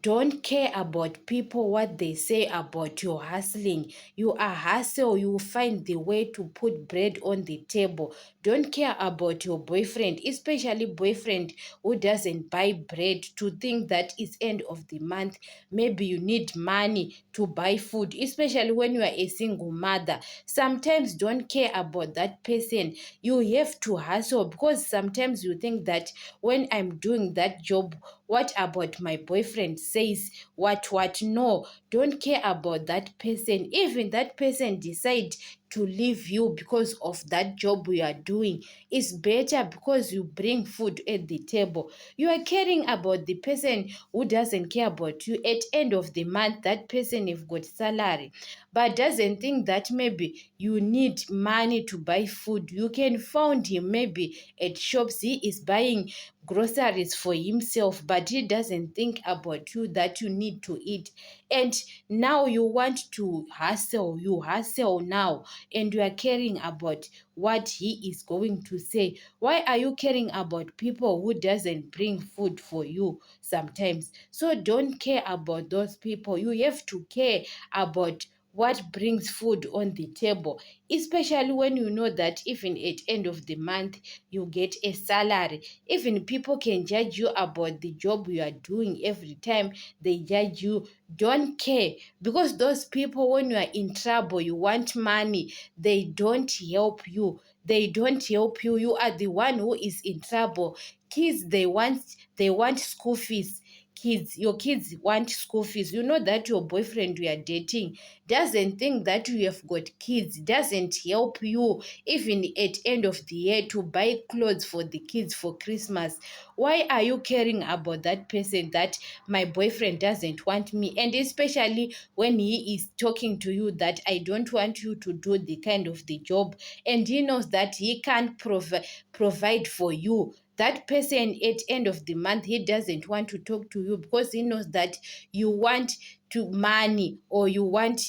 Don't care about people, what they say about your hustling. You are hustle, you find the way to put bread on the table. Don't care about your boyfriend, especially boyfriend who doesn't buy bread, to think that it's end of the month. Maybe you need money to buy food, especially when you are a single mother. Sometimes don't care about that person. You have to hustle, because sometimes you think that when I'm doing that job, what about my boyfriend says? What? No, don't care about that person. Even that person decide to leave you because of that job you are doing, it's better because you bring food at the table. You are caring about the person who doesn't care about you. At end of the month, that person have got salary, but doesn't think that maybe you need money to buy food. You can find him maybe at shops, he is buying groceries for himself, but he doesn't think about you, that you need to eat. And now you want to hustle, you hustle now, and you are caring about what he is going to say. Why are you caring about people who doesn't bring food for you sometimes? So don't care about those people. You have to care about what brings food on the table, especially when you know that even at end of the month you get a salary. Even people can judge you about the job you are doing. Every time they judge you, don't care, because those people, when you are in trouble, you want money, they don't help you. They don't help you. You are the one who is in trouble. Kids, they want school fees. Your kids want school fees. You know that your boyfriend you are dating doesn't think that you have got kids, doesn't help you even at end of the year to buy clothes for the kids for Christmas. Why are you caring about that person, that my boyfriend doesn't want me? And especially when he is talking to you that I don't want you to do the kind of the job, and he knows that he can't provide for you. That person at end of the month, he doesn't want to talk to you because he knows that you want to money, or you want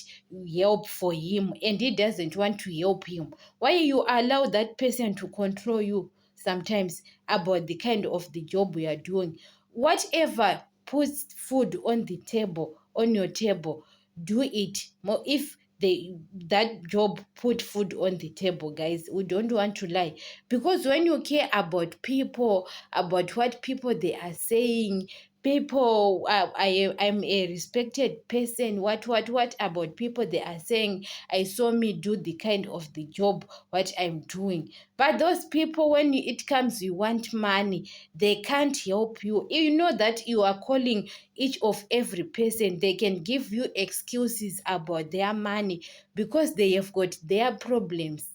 help for him, and he doesn't want to help him. Why you allow that person to control you sometimes about the kind of the job we are doing? Whatever puts food on the table, on your table, do it more. If that job put food on the table, guys, we don't want to lie, because when you care about people, about what people they are saying, people, I'm a respected person, what about people they are saying, I saw me do the kind of the job what I'm doing. But those people, when it comes you want money, they can't help you. You know that you are calling each of every person, they can give you excuses about their money because they have got their problems.